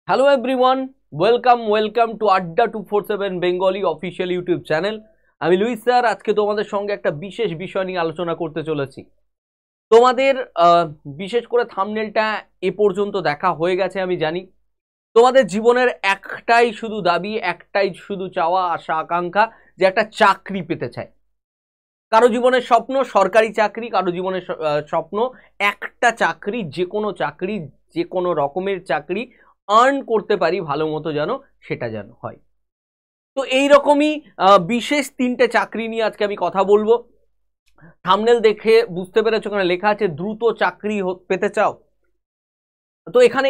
Hello everyone, welcome to আড্ডা 247 Bengali official YouTube channel. আমি Luis sir. আজকে তোমাদের সঙ্গে একটা বিশেষ বিষয় নিয়ে আলোচনা করতে চলেছি। তোমাদের বিশেষ করে থাম্বনেলটা এ পর্যন্ত দেখা হয়ে গেছে আমি জানি। তোমাদের জীবনের একটাই শুধু দাবি, একটাই শুধু চাওয়া, আশা আকাঙ্ক্ষা যে একটা চাকরি পেতে চায়। কারো জীবনের স্বপ্ন সরকারি চাকরি, কারো জীবনের স্বপ্ন একটা চাকরি, যে কোনো চাকরি, যে কোনো রকমের চাকরি আর্ন করতে পারি ভালো মতো, যেন সেটা যেন হয়। তো এইরকমই বিশেষ তিনটে চাকরি নিয়ে আজকে আমি কথা বলবো। থাম্বনেল দেখে বুঝতে পেরেছো, ওখানে লেখা আছে দ্রুত চাকরি পেতে চাও। তো এখানে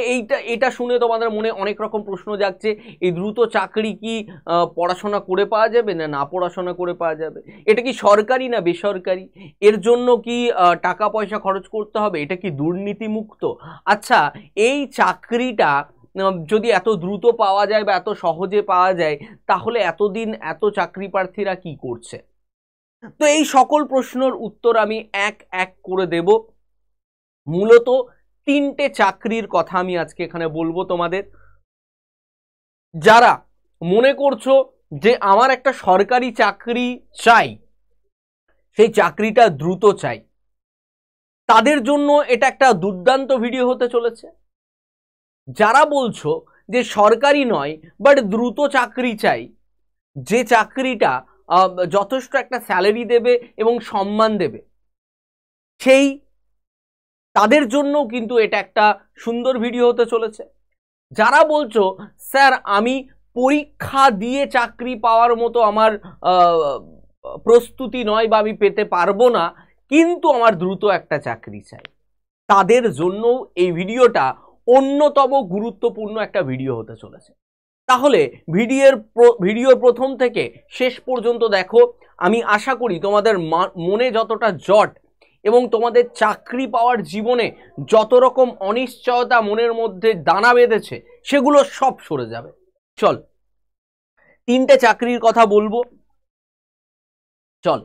এটা শুনে তোমাদের মনে অনেক রকম প্রশ্ন জাগছে। এই দ্রুত চাকরি কি পড়াশোনা করে পাওয়া যাবে না পড়াশোনা করে পাওয়া যাবে? এটা কি সরকারি না বেসরকারি? এর জন্য কি টাকা পয়সা খরচ করতে হবে? এটা কি দুর্নীতি মুক্ত? আচ্ছা, এই চাকরিটা যদি এত দ্রুত পাওয়া যায় বা এত সহজে পাওয়া যায়, তাহলে এতদিন এত চাকরি প্রার্থীরা কি করছে? তো এই সকল প্রশ্নের উত্তর আমি এক এক করে দেব। মূলত তিনটে চাকরির কথা আমি আজকে এখানে বলবো তোমাদের। যারা মনে করছো যে আমার একটা সরকারি চাকরি চাই, সেই চাকরিটা দ্রুত চাই, তাদের জন্য এটা একটা দুর্দান্ত ভিডিও হতে চলেছে। যারা বলছো যে সরকারি নয় বাট দ্রুত চাকরি চাই, যে চাকরিটা যথেষ্ট একটা স্যালারি দেবে এবং সম্মান দেবে, সেই তাদের জন্য কিন্তু এটা একটা সুন্দর ভিডিও হতে চলেছে। যারা বলছো স্যার আমি পরীক্ষা দিয়ে চাকরি পাওয়ার মতো আমার প্রস্তুতি নয় বা আমি পেতে পারবো না, কিন্তু আমার দ্রুত একটা চাকরি চাই, তাদের জন্য এই ভিডিওটা অন্যতম গুরুত্বপূর্ণ একটা ভিডিও হতে চলেছে। তাহলে ভিডিওর প্রথম থেকে শেষ পর্যন্ত দেখো। আমি আশা করি তোমাদের মনে যতটা জট এবং তোমাদের চাকরি পাওয়ার জীবনে যত রকম অনিশ্চয়তা মনের মধ্যে দানা বেঁধেছে, সেগুলো সব সরে যাবে। চল, তিনটে চাকরির কথা বলবো। চল,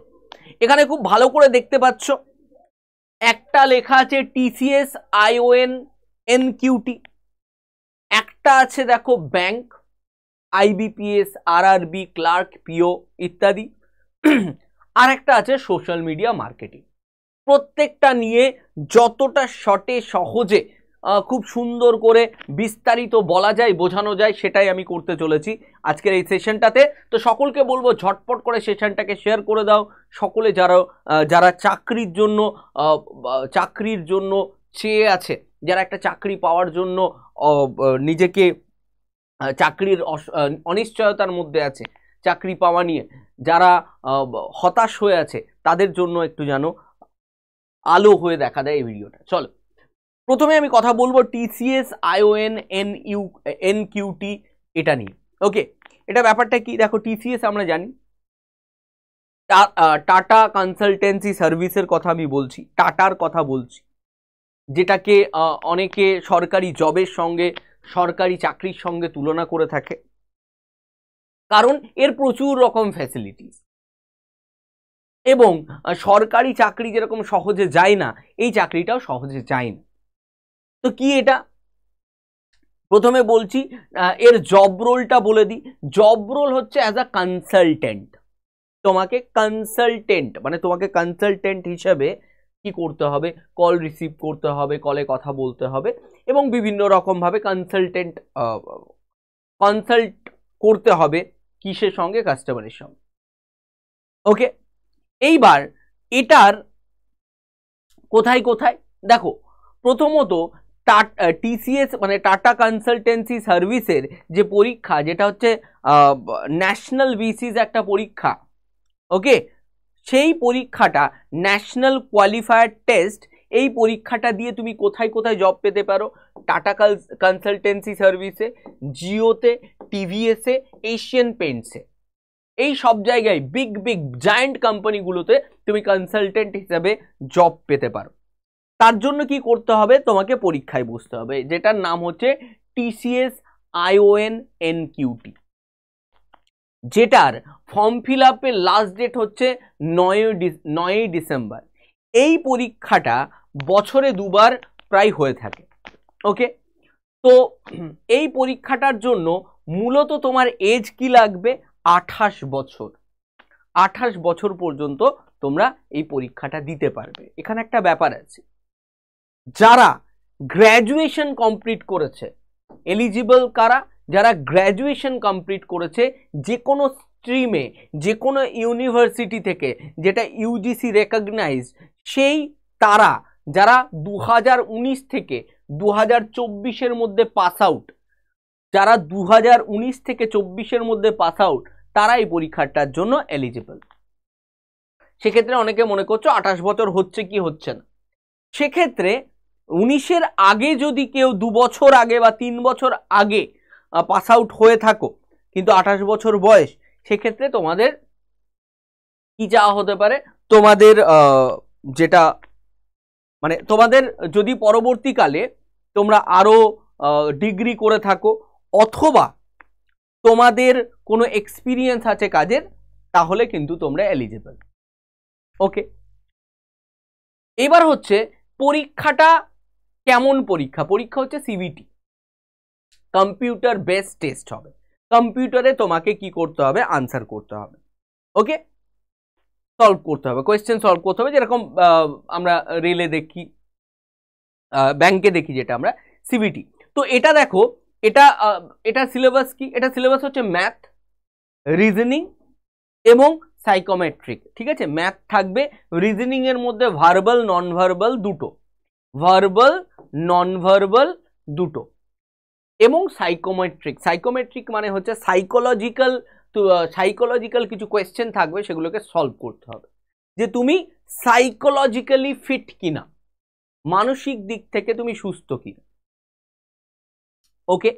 এখানে খুব ভালো করে দেখতে পাচ্ছ, একটা লেখা আছে টিসিএস আইওএন এনকিউটি, একটা আছে দেখো ব্যাংক, আইবিপিএস, আরআরবি, ক্লার্ক, পিও ইত্যাদি, আর একটা আছে সোশ্যাল মিডিয়া মার্কেটিং। প্রত্যেকটা নিয়ে যতটা শর্টে সহজে খুব সুন্দর করে বিস্তারিত বলা যায়, বোঝানো যায়, সেটাই আমি করতে চলেছি আজকের এই সেশনটাতে। তো সকলকে বলবো ঝটপট করে সেশনটাকে শেয়ার করে দাও। সকলে যারা চাকরির জন্য চেয়ে আছে, যারা একটা চাকরি পাওয়ার জন্য নিজেকে চাকরির অনিশ্চয়তার মধ্যে আছে, চাকরি পাওয়া নিয়ে যারা হতাশ হয়ে আছে, তাদের জন্য একটু যেন আলো হয়ে দেখা দেয় এই ভিডিওটা। চলো, প্রথমে আমি কথা বলবো টিসিএস আইওএন এনকিউটি এটা নিয়ে। ওকে, এটা ব্যাপারটা কি দেখো। টিসিএস আমরা জানি, টাটা কনসালটেন্সি সার্ভিসের কথা আমি বলছি, টাটার কথা বলছি, যেটাকে অনেকে সরকারি জবের সঙ্গে, সরকারি চাকরির সঙ্গে তুলনা করে থাকে, কারণ এর প্রচুর রকম ফ্যাসিলিটিস, এবং সরকারি চাকরি যেরকম সহজে যায় না, এই চাকরিটাও সহজে যায় না। তো কি এটা, প্রথমে বলছি এর জব রোলটা বলে দিই। জব রোল হচ্ছে অ্যাজ আ কনসালটেন্ট। তোমাকে কনসালটেন্ট হিসেবে কি করতে হবে? কল রিসিভ করতে হবে, কলে কথা বলতে হবে, এবং বিভিন্ন রকম ভাবে কনসাল্ট করতে হবে। কিসের সঙ্গে? কাস্টমারের সঙ্গে। ওকে, এইবার এটার কোথায় কোথায় দেখো। প্রথমত টিসিএস মানে টাটা কনসালটেন্সি সার্ভিসের যে পরীক্ষা, যেটা হচ্ছে ন্যাশনাল বিসিস একটা পরীক্ষা। ওকে, সেই পরীক্ষাটা ন্যাশনাল কোয়ালিফায়ার টেস্ট। এই পরীক্ষাটা দিয়ে তুমি কোথায় কোথায় জব পেতে পারো? টাটা কনসালটেন্সি সার্ভিসে, জিওতে, টিভিএসে, এশিয়ান পেইন্টসে, এই সব জায়গায় বিগ জায়ান্ট কোম্পানিগুলোতে তুমি কনসালটেন্ট হিসেবে জব পেতে পারো। তার জন্য কি করতে হবে? তোমাকে পরীক্ষায় বসতে হবে, যেটার নাম হচ্ছে টিসিএস আইওএন এনকিউটি, যেটার ফর্ম ফিল আপের লাস্ট ডেট হচ্ছে 9 ডিসেম্বর। এই পরীক্ষাটা বছরে দুবার প্রায় হয়ে থাকে। ওকে, তো এই পরীক্ষাটার জন্য মূলত তোমার এজ কি লাগবে? 28 বছর। 28 বছর পর্যন্ত তোমরা এই পরীক্ষাটা দিতে পারবে। এখানে একটা ব্যাপার আছে, যারা গ্র্যাজুয়েশন কমপ্লিট করেছে, এলিজিবল কারা? যারা গ্র্যাজুয়েশন কমপ্লিট করেছে যে কোনো স্ট্রিমে, যে কোনো ইউনিভার্সিটি থেকে যেটা ইউজিসি রেকগনাইজ, সেই তারা যারা 2019 থেকে 2024-এর মধ্যে পাস আউট, যারা 2019 থেকে 24-এর মধ্যে পাস আউট, তারা এই পরীক্ষাটার জন্য এলিজিবল। সেক্ষেত্রে অনেকে মনে করছো 28 বছর হচ্ছে কি হচ্ছে না। সেক্ষেত্রে 19-এর আগে যদি কেউ 2 বছর আগে বা 3 বছর আগে পাস আউট হয়ে থাকো, কিন্তু 28 বছর বয়স, সেক্ষেত্রে তোমাদের কি চাওয়া হতে পারে? তোমাদের যেটা মানে তোমাদের যদি পরবর্তীকালে তোমরা আরো ডিগ্রি করে থাকো অথবা তোমাদের কোনো এক্সপিরিয়েন্স আছে কাজের, তাহলে কিন্তু তোমরা এলিজিবল। ওকে, এবার হচ্ছে পরীক্ষাটা কেমন পরীক্ষা? পরীক্ষা হচ্ছে সিবিটি, কম্পিউটার বেসড টেস্ট হবে। কম্পিউটারে তোমাকে কি করতে হবে? আনসার করতে হবে। ওকে, সলভ করতে হবে, কোয়েশ্চেন সলভ করতে হবে, যেরকম আমরা রেলে দেখি, ব্যাংকে দেখি, যেটা আমরা সিবিটি। তো এটা দেখো, এটা সিলেবাস কি? এটা সিলেবাস হচ্ছে ম্যাথ, রিজনিং এবং সাইকোমেট্রিক। ঠিক আছে, ম্যাথ থাকবে, রিজনিং এর মধ্যে ভার্বাল নন ভার্বাল দুটো, ভার্বাল নন ভার্বাল দুটো, এবং সাইকোমেট্রিক। সাইকোমেট্রিক মানে হচ্ছে সাইকোলজিক্যাল কিছু কোয়েশ্চেন থাকবে, সেগুলোকে সলভ করতে হবে যে তুমি সাইকোলজিক্যালি ফিট কিনা, মানসিক দিক থেকে তুমি সুস্থ কিনা। ওকে,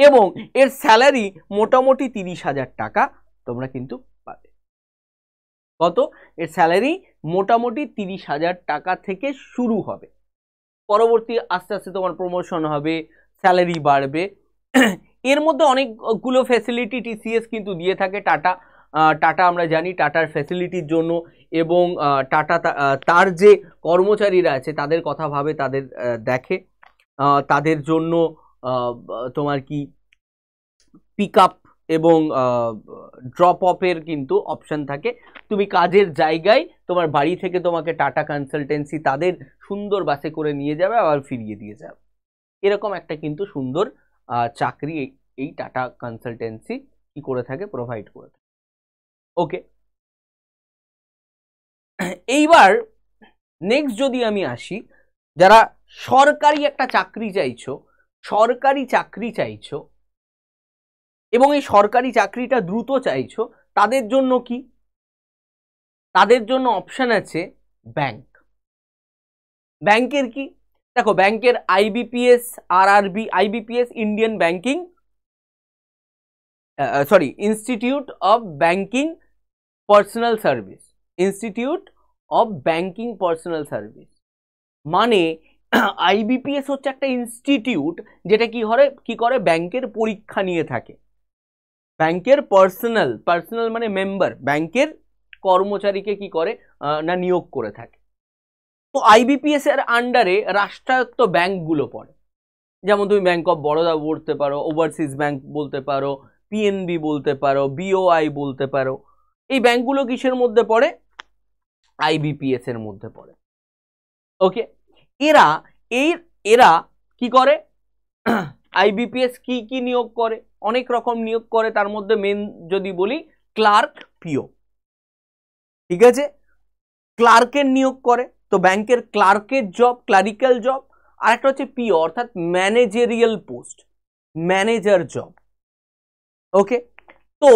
এবং এর স্যালারি মোটামুটি 30,000 টাকা তোমরা কিন্তু পাবে। কত? এর স্যালারি মোটামুটি 30,000 টাকা থেকে শুরু হবে। পরবর্তী আস্তে আস্তে তোমার প্রমোশন হবে, স্যালারি বাড়বে। এর মধ্যে অনেকগুলো ফ্যাসিলিটি টিসিএস কিন্তু দিয়ে থাকে। টাটা আমরা জানি টাটার ফ্যাসিলিটির জন্য, এবং টাটা তার যে কর্মচারীরা আছে তাদের কথা ভাবে, তাদের দেখে, তাদের জন্য তোমার কি পিক আপ এবং ড্রপ অফের কিন্তু অপশন থাকে। তুমি কাজের জায়গায় তোমার বাড়ি থেকে তোমাকে টাটা কনসালটেন্সি তাদের সুন্দর বাসে করে নিয়ে যাবে, আবার ফিরিয়ে দিয়ে যাবে। এরকম একটা কিন্তু সুন্দর চাকরি এই টাটা কনসালটেন্সি কি করে থাকে? প্রোভাইড করে থাকে। ওকে, এইবার নেক্সট যদি আমি আসি, যারা সরকারি একটা চাকরি চাইছো, সরকারি চাকরি চাইছো এবং এই সরকারি চাকরিটা দ্রুত চাইছো, তাদের জন্য কি? তাদের জন্য অপশন আছে ব্যাংক। ব্যাংকের কি? দেখো, ব্যাংকের IBPS, RRB, IBPS Indian banking institute of banking personal service, institute of banking personal service. মানে আইবিপিএস হচ্ছে একটা ইনস্টিটিউট যেটা কি করে ব্যাংকের পরীক্ষা নিয়ে থাকে। ব্যাংকের পার্সোনাল মানে মেম্বার, ব্যাংকের কর্মচারীকে কি করে না নিয়োগ করে থাকে। তো আইবিপিএস এর আন্ডারে রাষ্ট্রায়ত্ত ব্যাংকগুলো পড়ে, যেমন তুমি ব্যাংক অফ বরোদা বলতে পারো, ওভারসিজ ব্যাংক বলতে পারো, পিএনবি বলতে পারো, বিওআই বলতে পারো। এই ব্যাংকগুলো কিসের মধ্যে পড়ে? আইবিপিএস এর মধ্যে পড়ে। ওকে, এরা কি করে? আইবিপিএস কি নিয়োগ করে? অনেক রকম নিয়োগ করে, তার মধ্যে মেন যদি বলি ক্লার্ক, পিও। ঠিক আছে, ক্লার্কের নিয়োগ করে, তো ব্যাংকের ক্লার্কের জব, ক্লারিক্যাল জব। আর একটা হচ্ছে পিও, অর্থাৎ managerial post, manager job. Okay, তো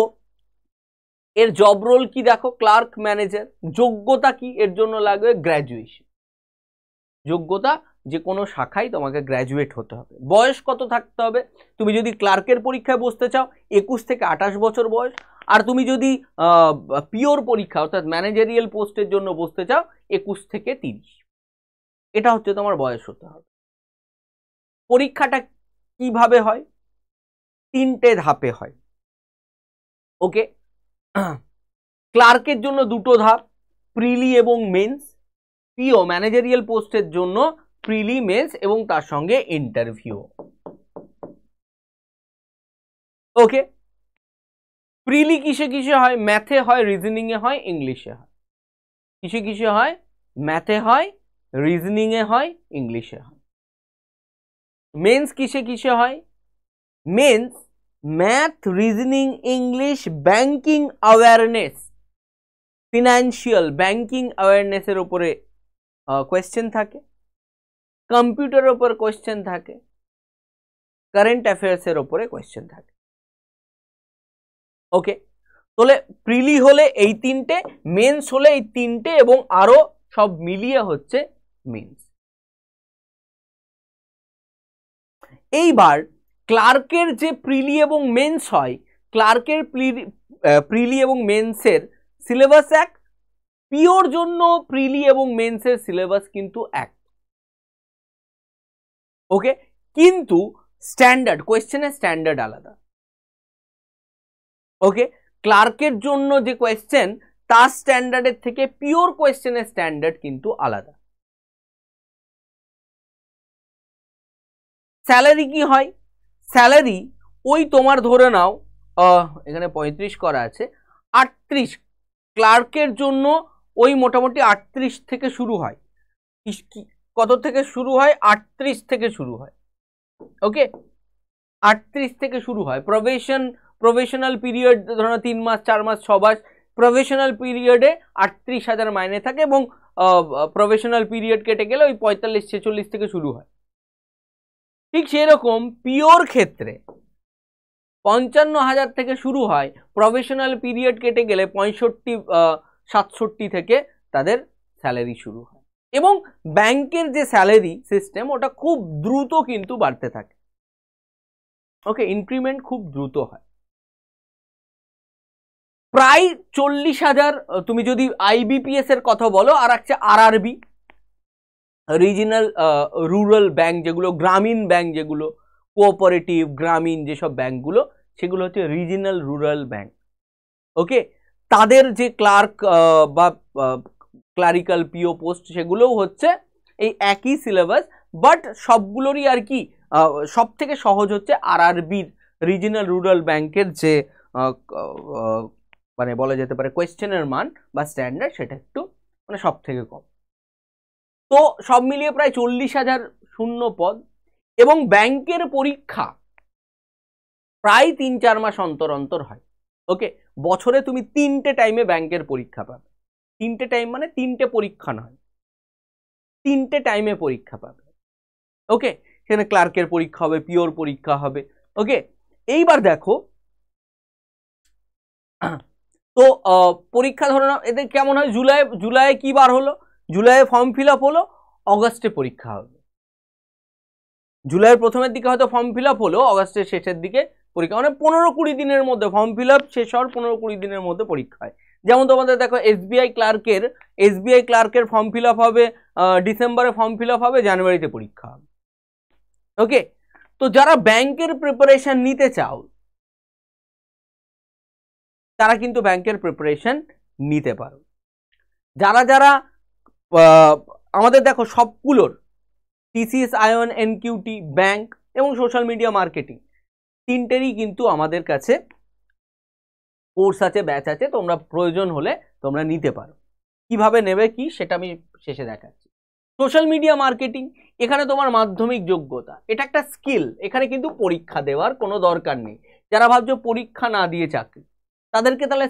এর জব রোল কি দেখো? Clerk, manager. যোগ্যতা কি এর জন্য লাগবে? গ্র্যাজুয়েশন। যোগ্যতা যে কোনো শাখায় তোমাকে গ্র্যাজুয়েট হতে হবে। বয়স কত থাকতে হবে? তুমি যদি ক্লার্কের পরীক্ষায় বসতে চাও 21 থেকে 28 বছর বয়স, আর তুমি যদি পিওর পরীক্ষা অর্থাৎ ম্যানেজারিয়াল পোস্টের জন্য বসতে চাও 21 থেকে 30। এটা হচ্ছে তোমার বয়স হতে হবে। পরীক্ষাটা কিভাবে হয়? 3টে ধাপে হয়। ওকে, ক্লার্কের জন্য 2টো ধাপ, প্রিলি এবং মেন্স। পিও ম্যানেজারিয়াল পোস্টের জন্য প্রিলি, মেন্স এবং তার সঙ্গে ইন্টারভিউ। ওকে, প্রিলি কিসে কিসে হয়? ম্যাথে হয়, রিজনিং এ হয়, ইংলিশে হয়। কিসে কিসে হয়? ম্যাথে হয়, রিজনিং এ হয়, ইংলিশে হয়। মেন্স কিসে কিসে হয়? Mains math, reasoning, English, banking awareness, financial banking অ্যাওয়ারনেসের উপরে কোয়েশ্চেন থাকে, কম্পিউটারের উপর কোয়েশ্চেন থাকে, কারেন্ট অ্যাফেয়ার্সের উপরে কোয়েশ্চেন থাকে। ওকে, তাহলে প্রিলি হলে এই তিনটে, মেন্স হলে এই তিনটে, এবং আরো সব মিলিয়ে হচ্ছে মেন্স। এইবার ক্লার্কের যে প্রিলি এবং মেন্স হয়, ক্লার্কের প্রিলি এবং মেন্সের সিলেবাস এক, পিওর জন্য প্রিলি এবং মেন্সের সিলেবাস কিন্তু এক। ওকে, কিন্তু স্ট্যান্ডার্ড, কোয়েশ্চেনের স্ট্যান্ডার্ড আলাদা। ওকে, ক্লার্কের জন্য যে কোয়েশ্চেন, তার স্ট্যান্ডার্ডের থেকে পিওর কোয়েশ্চেনের স্ট্যান্ডার্ড কিন্তু আলাদা। স্যালারি কি হয়? স্যালারি ওই তোমার ধরে নাও, এখানে 35 করা আছে, 38, ক্লার্কের জন্য ওই মোটামুটি 38 থেকে শুরু হয়। কত থেকে শুরু হয়? 38 থেকে শুরু হয়। ওকে, 38 থেকে শুরু হয়। প্রফেশনাল পিরিয়ড ধরো 3 মাস, 4 মাস, 6 মাস, প্রফেশনাল পিরিয়ডে 38,000 মাইনে থাকে, এবং প্রফেশনাল পিরিয়ড কেটে গেলে ওই 45-46 থেকে শুরু হয়। ঠিক সেরকম পিওর ক্ষেত্রে 55,000 থেকে শুরু হয়, প্রফেশনাল পিরিয়ড কেটে গেলে 65-67 থেকে তাদের স্যালারি শুরু হয়। এবং ব্যাংকের যে স্যালারি সিস্টেম, ওটা খুব দ্রুত কিন্তু বাড়তে থাকে। ওকে, ইনক্রিমেন্ট খুব দ্রুত হয়। প্রায় 40,000, তুমি যদি আইবিপিএস এর কথা বলো, আর আছে আরআরবি, রিজিনাল রুরাল ব্যাংক, যেগুলো গ্রামীণ ব্যাংক, যেগুলো কোঅপারেটিভ গ্রামীণ যেসব ব্যাংকগুলো, সেগুলো হচ্ছে রিজিনাল রুরাল ব্যাংক। ওকে, তাদের যে ক্লার্ক বা ক্লারিক্যাল পিও পোস্ট, সেগুলোও হচ্ছে এই একই সিলেবাস, বাট সবগুলোরই আর কি সব থেকে সহজ হচ্ছে আরআরবির, রিজিনাল রুরাল ব্যাংকের যে মানে বলা যেতে পারে কোয়েশ্চেনের মান বা স্ট্যান্ডার্ড, সেটা একটু মানে সব থেকে কম। তো সব মিলিয়ে প্রায় 40,000 শূন্য পদ, এবং ব্যাংকের পরীক্ষা প্রায় 3-4 মাস অন্তর অন্তর হয়। ওকে, বছরে তুমি 3টে টাইমে ব্যাংকের পরীক্ষা পাবে। 3টে টাইম মানে 3টে পরীক্ষা নয়, 3টে টাইমে পরীক্ষা পাবে। ওকে, সেখানে ক্লার্কের পরীক্ষা হবে, পিওর পরীক্ষা হবে। ওকে, এইবার দেখো, তো পরীক্ষা ধরে নাও এদের কেমন হয়? জুলাই কি বার হলো? জুলাইয়ে ফর্ম ফিল আপ হলো, অগস্টে পরীক্ষা হবে। জুলাইয়ের প্রথমের দিকে হয়তো ফর্ম ফিল আপ হলো, অগস্টের শেষের দিকে পরীক্ষা, মানে 15-20 দিনের মধ্যে ফর্ম ফিল আপ শেষ হওয়ার 15-20 দিনের মধ্যে পরীক্ষা হয়। যেমন তোমাদের দেখো, এসবিআই ক্লার্কের ফর্ম ফিল আপ হবে ডিসেম্বরে, ফর্ম ফিল আপ হবে জানুয়ারিতে, পরীক্ষা হবে। ওকে, তো যারা ব্যাংকের প্রিপারেশন নিতে চাও, তারা কিন্তু ব্যাংকের প্রিপারেশন নিতে পারো। যারা যারা আমাদের দেখো সবগুলোর টিসিএস, আয়ন, এনকিউটি, ব্যাংক এবং সোশ্যাল মিডিয়া মার্কেটিং, তিনটেরই কিন্তু আমাদের কাছে কোর্স আছে, ব্যাচ আছে, তোমরা প্রয়োজন হলে তোমরা নিতে পারো। কিভাবে নেবে কি, সেটা আমি শেষে দেখাচ্ছি। সোশ্যাল মিডিয়া মার্কেটিং, এখানে তোমার মাধ্যমিক যোগ্যতা, এটা একটা স্কিল, এখানে কিন্তু পরীক্ষা দেওয়ার কোনো দরকার নেই। যারা ভাবছো পরীক্ষা না দিয়ে চাকরি, তাদেরকে তাহলে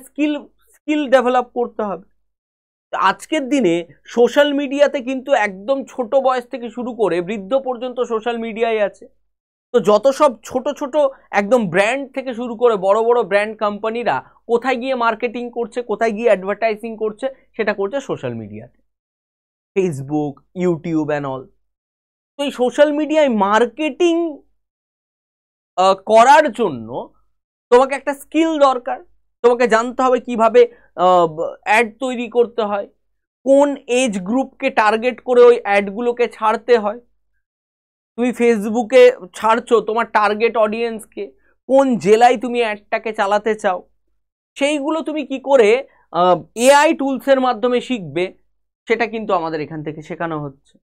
স্কিল ডেভেলপ করতে হবে। আজকের দিনে সোশ্যাল মিডিয়াতে কিন্তু একদম ছোট বয়স থেকে শুরু করে বৃদ্ধ পর্যন্ত সোশ্যাল মিডিয়ায় আছে। তো যত সব ছোট ছোট একদম ব্র্যান্ড থেকে শুরু করে বড় বড় ব্র্যান্ড কোম্পানিরা কোথায় গিয়ে মার্কেটিং করছে, কোথায় গিয়ে অ্যাডভার্টাইজিং করছে, সেটা করছে সোশ্যাল মিডিয়াতে, ফেসবুক, ইউটিউব অ্যান্ড অল। তো এই সোশ্যাল মিডিয়ায় মার্কেটিং করার জন্য তোমাকে একটা স্কিল দরকার। তোমাকে জানতে হবে কিভাবে অ্যাড তৈরি করতে হয়, কোন এজ গ্রুপকে টার্গেট করে ওই অ্যাডগুলোকে ছাড়তে হয়। তুমি ফেসবুকে ছাড়ছো তোমার টার্গেট অডিয়েন্সকে, কোন জেলায় তুমি অ্যাডটাকে চালাতে চাও, সেইগুলো তুমি কি করে এআই টুলসের মাধ্যমে শিখবে, সেটা কিন্তু আমাদের এখান থেকে শেখানো হচ্ছে।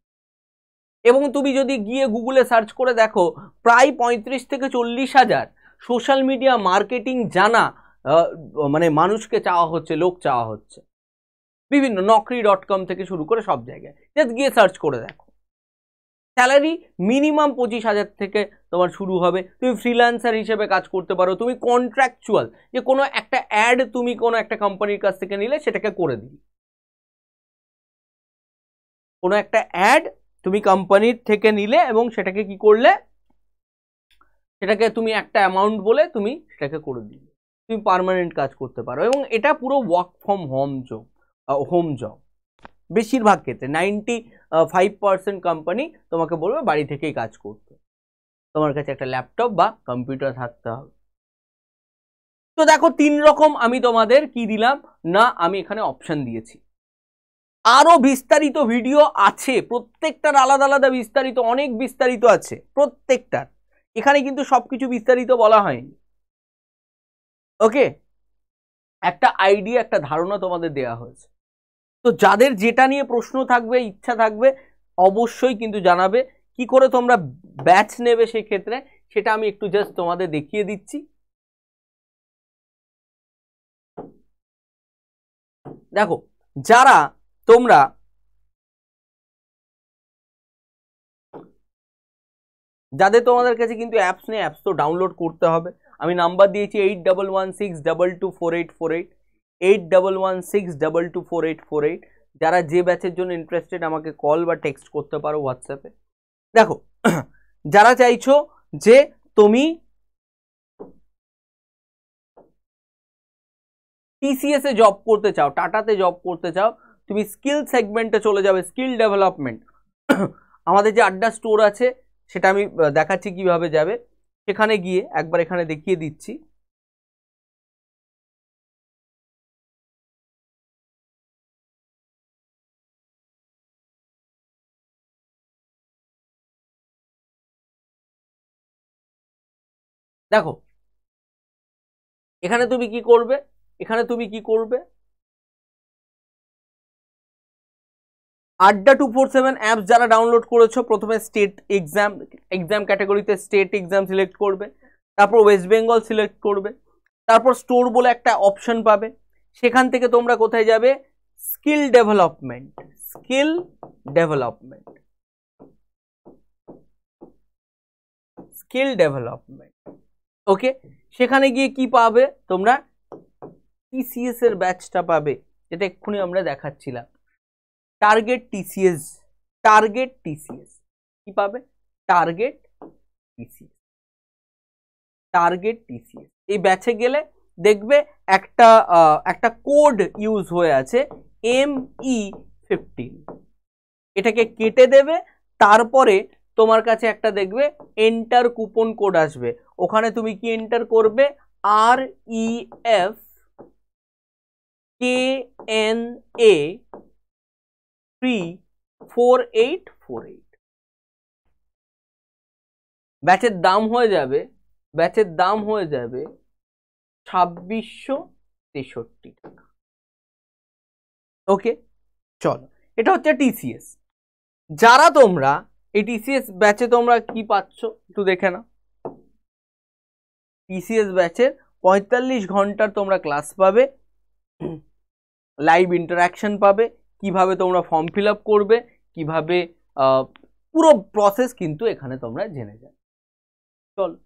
এবং তুমি যদি গিয়ে গুগলে সার্চ করে দেখো, প্রায় 35 থেকে 40 হাজার সোশ্যাল মিডিয়া মার্কেটিং জানা মানে মানুষকে চাওয়া হচ্ছে, লোক চাওয়া হচ্ছে বিভিন্ন naukri.com থেকে শুরু করে সব জায়গায়। জাস্ট গিয়ে সার্চ করে দেখো। স্যালারি মিনিমাম 25,000 থেকে তোমার শুরু হবে। তুমি ফ্রিল্যান্সার হিসেবে কাজ করতে পারো, তুমি কন্ট্রাকচুয়াল যে কোনো একটা অ্যাড তুমি কোনো একটা কোম্পানির কাছ থেকে নিলে সেটাকে করে দিই, কোনো একটা অ্যাড তুমি কোম্পানির থেকে নিলে এবং সেটাকে কি করলে, সেটাকে তুমি একটা অ্যামাউন্ট বলে তুমি সেটাকে করে দিলে, তুমি পার্মানেন্ট কাজ করতে পারো। এবং এটা পুরো ওয়ার্ক ফ্রম হোম জব বেশিরভাগ ক্ষেত্রে 95% কোম্পানি তোমাকে বলবে বাড়ি থেকেই কাজ করতে, তোমার কাছে একটা ল্যাপটপ বা কম্পিউটার থাকতে হবে। তো দেখো 3 রকম আমি তোমাদের কি দিলাম না, আমি এখানে অপশন দিয়েছি। আরো বিস্তারিত ভিডিও আছে, প্রত্যেকটার আলাদা আলাদা বিস্তারিত, অনেক বিস্তারিত আছে প্রত্যেকটার, এখানে কিন্তু সবকিছু বিস্তারিত বলা হয়নি। ওকে, একটা আইডিয়া, একটা ধারণা তোমাদের দেয়া হয়েছে। তো যাদের যেটা নিয়ে প্রশ্ন থাকবে, ইচ্ছা থাকবে, অবশ্যই কিন্তু জানাবে। কি করে তোমরা ব্যাচ নেবে সেই ক্ষেত্রে সেটা আমি একটু জাস্ট তোমাদের দেখিয়ে দিচ্ছি। দেখো, যারা তোমরা যাদের তোমাদের কাছে কিন্তু অ্যাপস নেই, অ্যাপস তো ডাউনলোড করতে হবে। আমি নাম্বার দিয়েছি 8116224848, 8116224848। যারা যে ব্যাচের জন্য ইন্টারেস্টেড আমাকে কল বা টেক্সট করতে পারো হোয়াটসঅ্যাপে। দেখো, যারা চাইছো যে তুমি টিসিএস এ জব করতে চাও, টাটাতে জব করতে চাও, তুমি স্কিল সেগমেন্টে চলে যাবে, স্কিল ডেভেলপমেন্ট। আমাদের যে আড্ডা স্টোর আছে সেটা আমি দেখাচ্ছি কিভাবে যাবে। সেখানে গিয়ে একবার এখানে দেখিয়ে দিচ্ছি। দেখো, এখানে তুমি কি করবে, এখানে তুমি কি করবে, আড্ডা 247 অ্যাপস যারা ডাউনলোড করেছো, প্রথমে স্টেট এক্সাম ক্যাটাগরিতে স্টেট এক্সাম সিলেক্ট করবে, তারপর ওয়েস্ট বেঙ্গল সিলেক্ট করবে, তারপর স্টোর বলে একটা অপশন পাবে, সেখান থেকে তোমরা কোথায় যাবে, skill development, skill development, skill development. Okay, সেখানে গিয়ে কি পাবে তোমরা, টিসিএস এর ব্যাচটা পাবে, যেটা এক্ষুনি আমরা দেখাচ্ছিলাম, টার্গেট টিসিএস, টার্গেট টিসিএস কি পাবে, টার্গেট টিসিএস, টার্গেট টিসিএস। এই ব্যাচে গেলে দেখবে একটা কোড ইউজ হয়ে আছে ME15, এটাকে কেটে দেবে, তারপরে তোমার কাছে একটা দেখবে এন্টার কুপন কোড আসবে, ওখানে তুমি কি এন্টার করবে, REF KNA 34848। ব্যাচের দাম হয়ে যাবে, ব্যাচের দাম হয়ে যাবে 2663 টাকা। ওকে, চলো, এটা হচ্ছে টিসিএস। যারা তোমরা এই টিসিএস ব্যাচে তোমরা কি পাচ্ছ একটু দেখে নাও। টিসিএস ব্যাচের 45 ঘন্টার তোমরা ক্লাস পাবে, লাইভ ইন্টারাকশন পাবে, কিভাবে তোমরা ফর্ম ফিল আপ করবে, কিভাবে পুরো প্রসেস কিন্তু এখানে তোমরা জেনে যাবে। চলো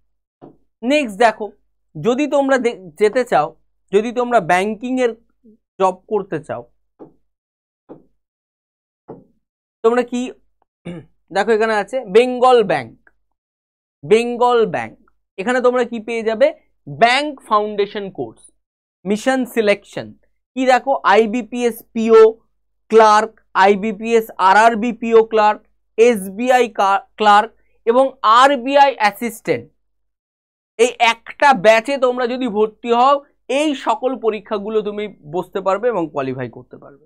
নেক্সট দেখো, যদি তোমরা যেতে চাও, যদি তোমরা ব্যাংকিং এর জব করতে চাও, তোমরা কি দেখো এখানে আছে বেঙ্গল ব্যাংক, বেঙ্গল ব্যাংক। এখানে তোমরা কি পেয়ে যাবে, bank foundation course, mission selection, কি দেখো IBPS PO clerk, IBPS RRB PO ক্লার্ক, SBI ক্লার্ক এবং RBI অ্যাসিস্ট্যান্ট। এই একটা ব্যাচে তোমরা যদি ভর্তি হও, এই সকল পরীক্ষাগুলো তুমি বসতে পারবে এবং কোয়ালিফাই করতে পারবে।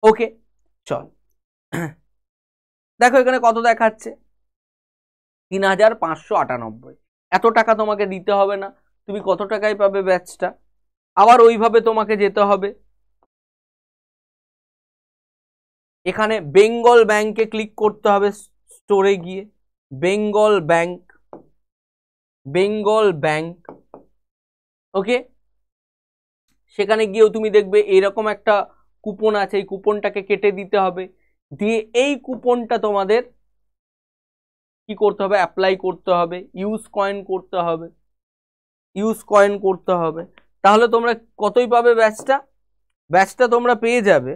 ওকে, চল দেখো এখানে কত দেখাচ্ছে, 3598। এত টাকা তোমাকে দিতে হবে না, তুমি কত টাকায় পাবে ব্যাচটা। আবার ওইভাবে তোমাকে যেতে হবে, এখানে বেঙ্গল ব্যাংকে ক্লিক করতে হবে, স্টোরে গিয়ে বেঙ্গল ব্যাংক, বেঙ্গল ব্যাংক, ওকে। সেখানে গিয়েও তুমি দেখবে এরকম একটা কুপন আছে, এই কুপনটাকে কেটে দিতে হবে, দিয়ে এই কুপনটা তোমাদের কি করতে হবে, অ্যাপ্লাই করতে হবে, ইউজ কয়েন করতে হবে, ইউজ কয়েন করতে হবে। তাহলে তোমরা কতই পাবে ব্যাচটা? ব্যাচটা তোমরা পেয়ে যাবে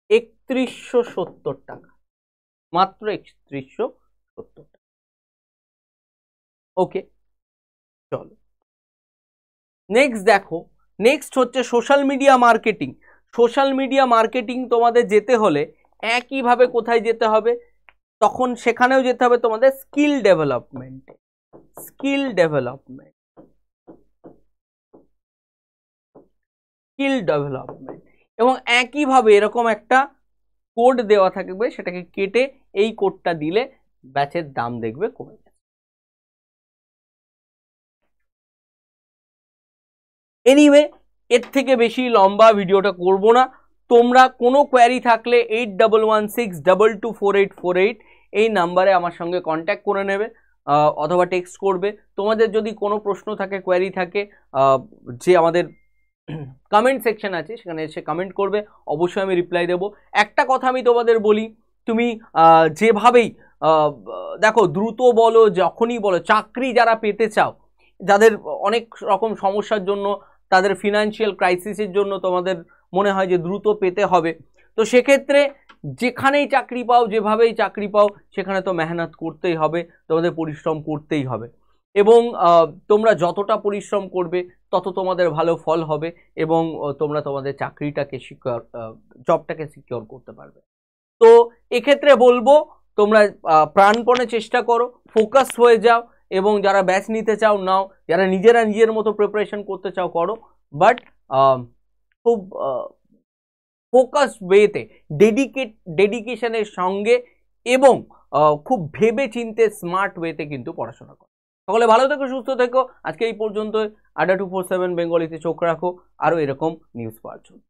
৩১৭০ টাকা, মাত্র ৩১৭০ টাকা। ওকে, চলো নেক্সট দেখো। নেক্সট হচ্ছে social media marketing. Social media marketing তোমাদের যেতে হলে একইভাবে কোথায় যেতে হবে, তখন সেখানেও যেতে হবে তোমাদের skill development, skill development, skill development. এবং একইভাবে এরকম একটা কোড দেওয়া থাকবে, সেটাকে কেটে এই কোডটা দিলে ব্যাচের দাম দেখবে কমে যাবে। এনিওয়ে, এর থেকে বেশি লম্বা ভিডিওটা করব না। তোমরা কোনো কোয়ারি থাকলে 8116224848 এই নাম্বারে আমার সঙ্গে কন্ট্যাক্ট করে নেবে অথবা টেক্সট করবে। তোমাদের যদি কোনো প্রশ্ন থাকে, কোয়ারি থাকে, যে আমাদের কমেন্ট সেকশন আছে সেখানে এসে কমেন্ট করবে, অবশ্যই আমি রিপ্লাই দেবো। একটা কথা আমি তোমাদের বলি, তুমি যেভাবেই দেখো, দ্রুত বলো, যখনই বলো, চাকরি যারা পেতে চাও, যাদের অনেক রকম সমস্যার জন্য, তাদের ফিনান্সিয়াল ক্রাইসিসের জন্য তোমাদের মনে হয় যে দ্রুত পেতে হবে, তো সেক্ষেত্রে যেখানেই চাকরি পাও, যেভাবেই চাকরি পাও, সেখানে তো মেহনত করতেই হবে, তোমাদের পরিশ্রম করতেই হবে। এবং তোমরা যতটা পরিশ্রম করবে তত তোমাদের ভালো ফল হবে, এবং তোমরা তোমাদের চাকরিটাকে সিকিউর, জবটাকে সিকিউর করতে পারবে। তো এক্ষেত্রে বলবো তোমরা প্রাণপণে চেষ্টা করো, ফোকাস হয়ে যাও, এবং যারা ব্যাচ নিতে চাও নাও, যারা নিজেরা নিজের মতো প্রিপারেশন করতে চাও করো, বাট খুব ফোকাস ওয়েতে, ডেডিকেশনের সঙ্গে, এবং খুব ভেবে চিন্তে স্মার্ট ওয়েতে কিন্তু পড়াশোনা করো। সকলে ভালো থেকো, সুস্থ থেকো। আজকে এই পর্যন্ত। আড্ডা 247 বেঙ্গলিতে চোখ রাখো আরও এরকম নিউজ পাওয়ার জন্য।